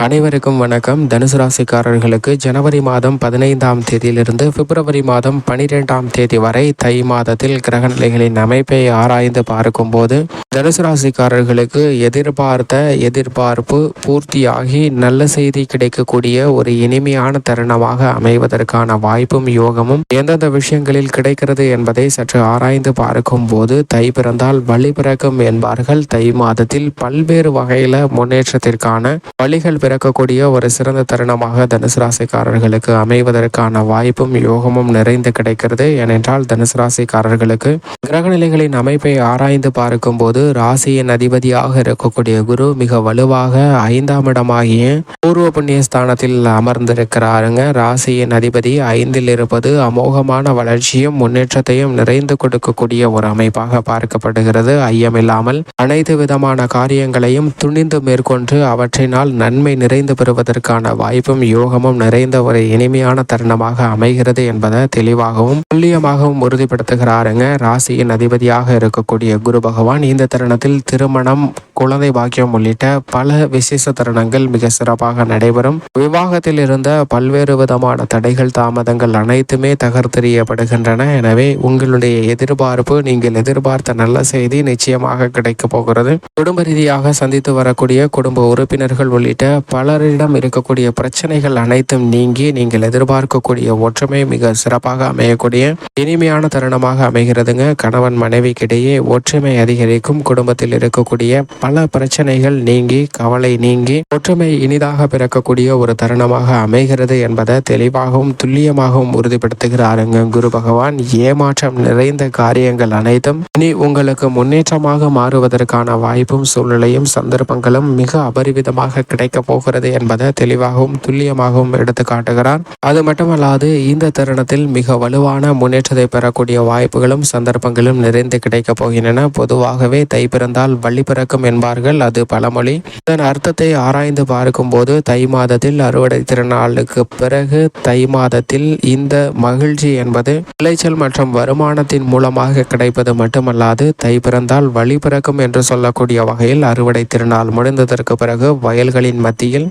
அனைவருக்கும் வணக்கம். தனுசு ராசிக்காரர்களுக்கு ஜனவரி மாதம் 15ஆம் தேதியிலிருந்து பிப்ரவரி மாதம் 12ஆம் தேதி வரை தை மாதத்தில் கிரகநிலைகளின் அமைப்பை ஆராய்ந்து பார்க்கும்போது தனுசு ராசிக்காரர்களுக்கு எதிர்பார்த்த எதிர்பார்ப்பு பூர்த்தியாகி நல்ல செய்தி கிடைக்கக்கூடிய ஒரு இனிமையான தருணமாக அமைவதற்கான வாய்ப்பும் யோகமும் எந்தெந்த விஷயங்களில் கிடைக்கிறது என்பதை சற்று ஆராய்ந்து பார்க்கும் போது தை பிறந்தால் வழி பிறக்கும் என்பார்கள். தை மாதத்தில் பல்வேறு வகையில முன்னேற்றத்திற்கான வழிகள் பிறக்கக்கூடிய ஒரு சிறந்த தருணமாக தனுசு ராசிக்காரர்களுக்கு அமைவதற்கான வாய்ப்பும் யோகமும் நிறைந்து கிடைக்கிறது. ஏனென்றால் தனுசு ராசிக்காரர்களுக்கு கிரகநிலைகளின் அமைப்பை ஆராய்ந்து பார்க்கும் போது ராசியின் அதிபதியாக இருக்கக்கூடிய குரு மிக வலுவாக 5ஆம் இடமாகிய பூர்வ புண்ணிய ஸ்தானத்தில் அமர்ந்திருக்கிறாருங்க. ராசியின் அதிபதி 5இல் இருப்பது அமோகமான வளர்ச்சியும் முன்னேற்றத்தையும் நிறைந்து கொடுக்கக்கூடிய ஒரு அமைப்பாக பார்க்கப்படுகிறது. ஐயமில்லாமல் அனைத்து விதமான காரியங்களையும் துணிந்து மேற்கொண்டு அவற்றினால் நன்மை நிறைந்து பெறுவதற்கான வாய்ப்பும் யோகமும் நிறைந்த ஒரு இனிமையான தருணமாக அமைகிறது என்பதை தெளிவாகவும் துல்லியமாகவும் உறுதிப்படுத்துகிறாருங்க. ராசியின் அதிபதியாக இருக்கக்கூடிய குரு பகவான் இந்த தருணத்தில் திருமணம், குழந்தை பாக்கியம் உள்ளிட்ட பல விசேஷ தருணங்கள் மிக சிறப்பாக நடைபெறும். விவாகத்தில் இருந்த பல்வேறு விதமான தடைகள் தாமதங்கள் அனைத்துமே தகர்த்தெறியப்படுகின்றன. எனவே உங்களுடைய எதிர்பார்ப்பு, நீங்கள் எதிர்பார்த்த நல்ல செய்தி நிச்சயமாக கிடைக்க போகிறது. குடும்ப ரீதியாக சந்தித்து வரக்கூடிய குடும்ப உறுப்பினர்கள் உள்ளிட்ட பலரிடம் இருக்கக்கூடிய பிரச்சனைகள் அனைத்தும் நீங்கி நீங்கள் எதிர்பார்க்கக்கூடிய ஒற்றுமை மிக சிறப்பாக அமையக்கூடிய இனிமையான தருணமாக அமைகிறதுங்க. கணவன் மனைவிக்கிடையே ஒற்றுமை அதிகரிக்கும். குடும்பத்தில் இருக்கக்கூடிய பல பிரச்சனைகள் நீங்கி, கவலை நீங்கி, ஒற்றுமை இனிதாக பிறக்கக்கூடிய ஒரு தருணமாக அமைகிறது என்பதை தெளிவாகவும் துல்லியமாகவும் உறுதிப்படுத்துகிறாருங்க குரு பகவான். ஏமாற்றம் நிறைந்த காரியங்கள் அனைத்தும் இனி உங்களுக்கு முன்னேற்றமாக மாறுவதற்கான வாய்ப்பும் சூழ்நிலையும் சந்தர்ப்பங்களும் மிக அபரிவிதமாக கிடைக்க போகிறது என்பதை தெளிவாகவும் துல்லியமாகவும் எடுத்து காட்டுகிறார். அது மட்டுமல்லாது இந்த தருணத்தில் மிக வலுவான முன்னேற்றத்தை பெறக்கூடிய வாய்ப்புகளும் சந்தர்ப்பங்களும் நிறைந்து கிடைக்க போகின்றன. பொதுவாகவே தை பிறந்தால் வழி பிறக்கும் என்பார்கள், அது பழமொழி. இதன் அர்த்தத்தை ஆராய்ந்து பார்க்கும் போது தை மாதத்தில் அறுவடை திருநாளுக்கு பிறகு தை மாதத்தில் இந்த மகிழ்ச்சி என்பது விளைச்சல் மற்றும் வருமானத்தின் மூலமாக கிடைப்பது மட்டுமல்லாது தை பிறந்தால் வழி பிறக்கும் என்று சொல்லக்கூடிய வகையில் அறுவடை திருநாள் முடிந்ததற்கு பிறகு வயல்களின் மத்தியில்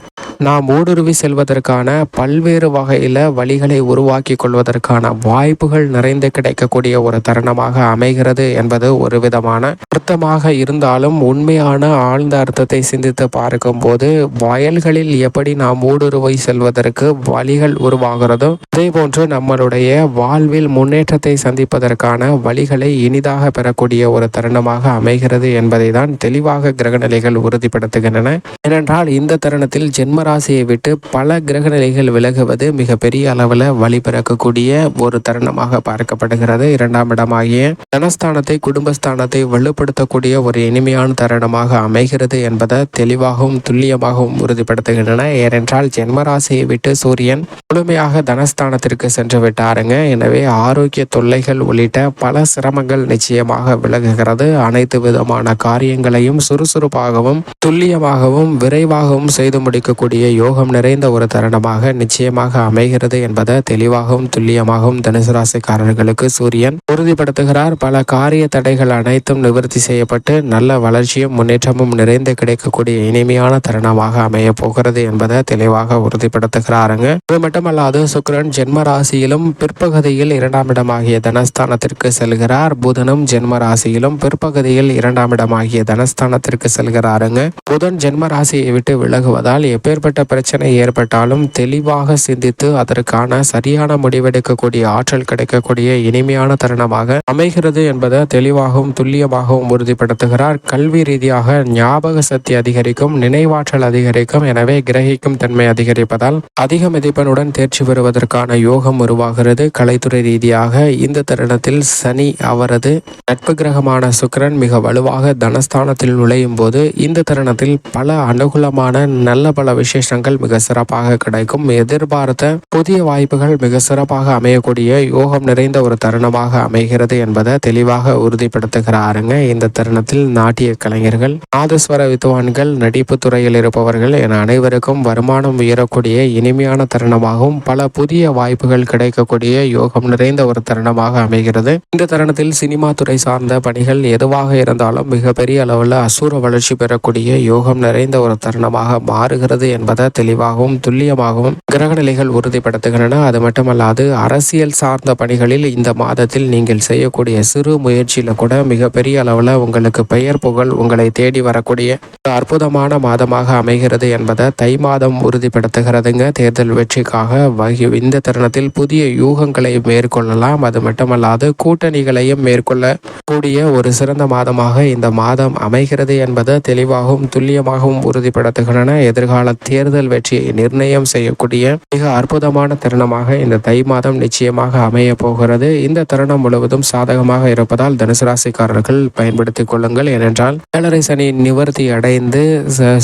நாம் ஊடுருவி செல்வதற்கான பல்வேறு வகையில வழிகளை உருவாக்கி கொள்வதற்கான வாய்ப்புகள் நிறைந்து கிடைக்கக்கூடிய ஒரு தருணமாக அமைகிறது என்பது ஒரு விதமான அர்த்தமாக இருந்தாலும் உண்மையான ஆழ்ந்த அர்த்தத்தை சிந்தித்து பார்க்கும் போது வயல்களில் எப்படி நாம் ஊடுருவி செல்வதற்கு வழிகள் உருவாகிறதோ அதே போன்று நம்மளுடைய வாழ்வில் முன்னேற்றத்தை சந்திப்பதற்கான வழிகளை இனிதாக பெறக்கூடிய ஒரு தருணமாக அமைகிறது என்பதை தான் தெளிவாக கிரகநிலைகள் உறுதிப்படுத்துகின்றன. ஏனென்றால் இந்த தருணத்தில் ஜென்ம ராசியை விட்டு பல கிரகநிலைகள் விலகுவது மிக பெரிய அளவில் வழி பிறக்கக்கூடிய ஒரு தருணமாக பார்க்கப்படுகிறது. 2ஆம் இடமாகிய தனஸ்தானத்தை, குடும்பஸ்தானத்தை வலுப்படுத்தக்கூடிய ஒரு இனிமையான தருணமாக அமைகிறது என்பதை தெளிவாகவும் துல்லியமாகவும் உறுதிப்படுத்துகின்றன. ஏனென்றால் ஜென்ம ராசியை விட்டு சூரியன் முழுமையாக தனஸ்தானத்திற்கு சென்று விட்டாருங்க. எனவே ஆரோக்கிய தொல்லைகள் உள்ளிட்ட பல சிரமங்கள் நிச்சயமாக விலகுகிறது. அனைத்து விதமான காரியங்களையும் சுறுசுறுப்பாகவும் துல்லியமாகவும் விரைவாகவும் செய்து முடிக்கக்கூடிய யோகம் நிறைந்த ஒரு தருணமாக நிச்சயமாக அமைகிறது என்பதை தெளிவாகவும் துல்லியமாகவும் தனுசு ராசிக்காரர்களுக்கு சூரியன் உறுதிப்படுத்துகிறார். பல காரிய தடைகள் அனைத்தும் நிவர்த்தி செய்யப்பட்டு நல்ல வளர்ச்சியும் முன்னேற்றமும் நிறைந்து கிடைக்கக்கூடிய இனிமையான தருணமாக அமைய போகிறது என்பதை தெளிவாக உறுதிப்படுத்துகிறாருங்க. அது மட்டுமல்லாது சுக்கிரன் ஜென்ம ராசியிலும் பிற்பகுதியில் 2ஆம் இடமாகிய தனஸ்தானத்திற்கு செல்கிறார். புதனும் ஜென்ம ராசியிலும் பிற்பகுதியில் 2ஆம் இடமாகிய தனஸ்தானத்திற்கு செல்கிறாருங்க. புதன் ஜென்ம ராசியை விட்டு விலகுவதால் எப்பேற்பட்ட பிரச்சனை ஏற்பட்டாலும் தெளிவாக சிந்தித்து அதற்கான சரியான முடிவெடுக்கக்கூடிய ஆற்றல் கிடைக்கக்கூடிய இனிமையான தருணமாக அமைகிறது என்பதை தெளிவாகவும் துல்லியமாகவும் உறுதிப்படுத்துகிறார். கல்வி ரீதியாக ஞாபக சக்தி அதிகரிக்கும், நினைவாற்றல் அதிகரிக்கும். எனவே கிரகிக்கும் தன்மை அதிகரிப்பதால் அதிக மதிப்பெண்ணுடன் தேர்ச்சி பெறுவதற்கான யோகம் உருவாகிறது. கலைத்துறை ரீதியாக இந்த தருணத்தில் சனி, அவரது நட்பு கிரகமான சுக்கிரன் மிக வலுவாக தனஸ்தானத்தில் நுழையும் போது இந்த தருணத்தில் பல அனுகூலமான நல்ல பல விசேஷங்கள் மிக சிறப்பாக கிடைக்கும். எதிர்பார்த்த புதிய வாய்ப்புகள் மிக சிறப்பாக அமையக்கூடிய யோகம் நிறைந்த ஒரு தருணமாக அமைகிறது என்பதை தெளிவாக உறுதிப்படுத்துகிறாருங்க. இந்த தருணத்தில் நாட்டிய கலைஞர்கள், நாதஸ்வர வித்வான்கள், நடிப்பு துறையில் இருப்பவர்கள் என அனைவருக்கும் வருமானம் உயரக்கூடிய இனிமையான தருணமாகவும் பல புதிய வாய்ப்புகள் கிடைக்கக்கூடிய யோகம் நிறைந்த ஒரு தருணமாக அமைகிறது. இந்த தருணத்தில் சினிமா துறை சார்ந்த பணிகள் எதுவாக இருந்தாலும் மிகப்பெரிய அளவில் அசூர வளர்ச்சி பெறக்கூடிய யோகம் நிறைந்த ஒரு தருணமாக மாறுகிறது என்பதை தெளிவாகவும் துல்லியமாகவும் கிரகநிலைகள் உறுதிப்படுத்துகின்றன. அது மட்டுமல்லாது அரசியல் சார்ந்த பணிகளில் இந்த மாதத்தில் நீங்கள் செய்யக்கூடிய சிறு முயற்சியில கூட மிகப்பெரிய அளவில் உங்களுக்கு பெயர் புகழ் உங்களை தேடி வரக்கூடிய அற்புதமான மாதமாக அமைகிறது என்பதை தை மாதம் உறுதிப்படுத்துகிறதுங்க. தேர்தல் வெற்றிக்காக இந்த தருணத்தில் புதிய யூகங்களை மேற்கொள்ளலாம். அது மட்டுமல்லாது கூட்டணிகளையும் மேற்கொள்ள கூடிய ஒரு சிறந்த மாதமாக இந்த மாதம் அமைகிறது என்பதை தெளிவாகவும் துல்லியமாகவும் உறுதிப்படுத்துகின்றன. எதிர்கால தேர்தல் வெற்றியை நிர்ணயம் செய்யக்கூடிய மிக அற்புதமான தருணமாக இந்த தை மாதம் நிச்சயமாக அமைய போகிறது. இந்த தருணம் முழுவதும் சாதகமாக இருப்பதால் தனுசு ராசிக்காரர்கள் பயன்படுத்திக் கொள்ளுங்கள். ஏனென்றால் ஏழரை சனி நிவர்த்தி அடைந்து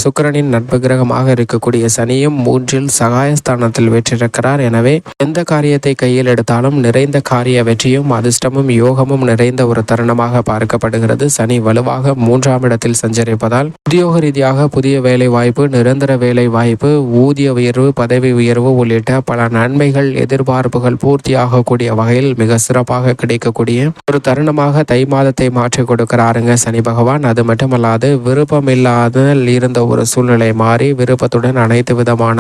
சுக்கிரனின் நட்பு கிரகமாக இருக்கக்கூடிய சனியும் 3 சகாயஸ்தானத்தில் வெற்றிருக்கிறார். எனவே எந்த காரியத்தை கையில் எடுத்தாலும் நிறைந்த காரிய வெற்றியும் அதிர்ஷ்டமும் யோகமும் நிறைந்த ஒரு தருணமாக பார்க்கப்படுகிறது. சனி வலுவாக 3ஆம் இடத்தில் சஞ்சரிப்பதால் உத்தியோக ரீதியாக புதிய வேலை வாய்ப்பு, நிரந்தர வேலை வாய்ப்பு, ஊதிய உயர்வு, பதவி உயர்வு உள்ளிட்ட பல நன்மைகள் எதிர்பார்ப்புகள் பூர்த்தியாகக்கூடிய வகையில் மிக சிறப்பாக கிடைக்கக்கூடிய ஒரு தருணமாக தை மாதத்தை மாற்றி கொடுக்கிறாருங்க சனி பகவான். அது மட்டுமல்லாது விருப்பமில்லாத இருந்த ஒரு சூழ்நிலை மாறி விருப்பத்துடன் அனைத்து விதமான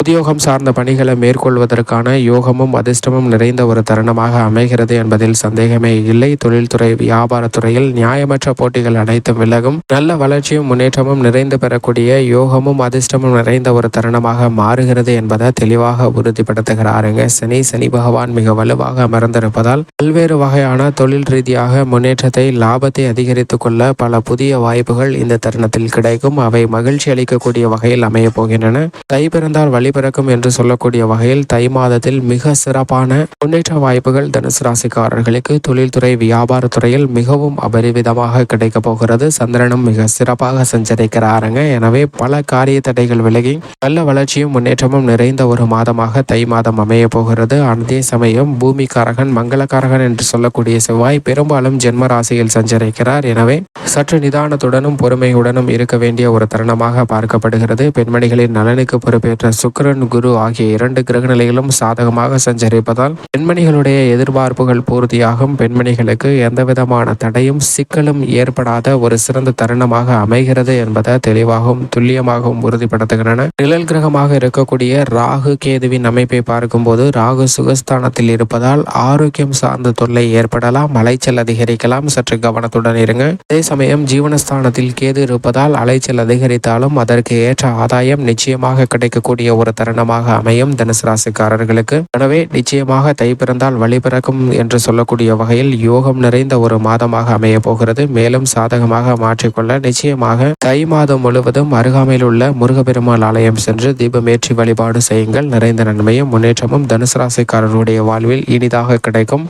உத்தியோகம் சார்ந்த பணிகளை மேற்கொள்வதற்கான யோகமும் அதிர்ஷ்டமும் நிறைந்த ஒரு தருணமாக அமைகிறது என்பதில் சந்தேகமே இல்லை. தொழில்துறை, வியாபாரத்துறையில் நியாயமற்ற போட்டிகள் அனைத்தும் விலகும். நல்ல வளர்ச்சியும் முன்னேற்றமும் நிறைந்து பெறக்கூடிய யோகமும் அதிர்ஷ்டமும் நிறைந்த ஒரு தருணமாக மாறுகிறது என்பதை தெளிவாக உறுதிப்படுத்துகிறாருங்க சனி பகவான் மிக வலுவாக அமர்ந்திருப்பதால் பல்வேறு வகையான தொழில் ரீதியாக முன்னேற்றத்தை, லாபத்தை அதிகரித்துக் கொள்ள பல புதிய வாய்ப்புகள் இந்த தருணத்தில் கிடைக்கும். அவை மகிழ்ச்சி அளிக்கக்கூடிய வகையில் அமைய போகின்றன. தை பிறந்தால் வழி பிறக்கும் என்று சொல்லக்கூடிய வகையில் தை மாதத்தில் மிக சிறப்பான முன்னேற்ற வாய்ப்புகள் தனுசு ராசிக்காரர்களுக்கு தொழில்துறை, வியாபாரத்துறையில் மிகவும் அபரிவிதமாக கிடைக்க போகிறது. சந்திரனும் மிக சிறப்பாக சஞ்சரிக்கிறாருங்க. எனவே பல காரிய தடைகள் விலகி நல்ல வளர்ச்சியும் முன்னேற்றமும் நிறைந்த ஒரு மாதமாக தை மாதம் அமைய போகிறது. அதே சமயம் பூமிக்காரகன், மங்களக்காரகன் என்று சொல்லக்கூடிய செவ்வாய் பெரும்பாலும் ஜென்ம ராசியில் சஞ்சரிக்கிறார். எனவே சற்று நிதானத்துடனும் பொறுமையுடனும் இருக்க வேண்டிய ஒரு தருணமாக பார்க்கப்படுகிறது. பெண்மணிகளின் நலனுக்கு பொறுப்பேற்ற சுக்கிரன், குரு ஆகிய 2 கிரக நிலைகளும் சாதகமாக சஞ்சரிப்பதால் பெண்மணிகளுடைய எதிர்பார்ப்புகள் பூர்த்தியாகும். பெண்மணிகளுக்கு எந்தவிதமான தடையும் சிக்கலும் ஏற்படாத ஒரு சிறந்த தருணமாக அமைகிறது என்பதை தெளிவாகவும் துல்லியமாகவும் உறுதிப்படுத்துகின்றன. நிழல் கிரகமாக இருக்கக்கூடிய ராகு கேதுவின் அமைப்பை பார்க்கும்போது ராகு சுகஸ்தானத்தில் இருப்பதால் ஆரோக்கியம் சார்ந்த தொல்லை ஏற்படலாம், அலைச்சல் அதிகரிக்கலாம். சற்று கவனத்துடன் இருங்க. அதே சமயம் ஜீவனஸ்தானத்தில் கேது இருப்பதால் அலைச்சல் அதிகரித்தாலும் அதற்கு ஏற்ற ஆதாயம் நிச்சயமாக கிடைக்கக்கூடிய ஒரு தருணமாக அமையும் தனுசு ராசிக்காரர்களுக்கு. எனவே நிச்சயமாக தை பிறந்தால் வழி பிறக்கும் என்று சொல்லக்கூடிய வகையில் யோகம் நிறைந்த ஒரு மாதமாக அமைய போகிறது. மேலும் சாதகமாக மாற்றிக்கொள்ள நிச்சயமாக தை மாதம் முழுவதும் அருகாமையில் உள்ள முருகப்பெருமாள் ஆலயம் சென்று தீபமேற்றி வழிபாடு செய்யுங்கள். நிறைந்த நன்மையும் முன்னேற்றமும் தனுசு ராசிக்காரர்களுடைய வாழ்வில் இனிதாக கிடைக்கும்.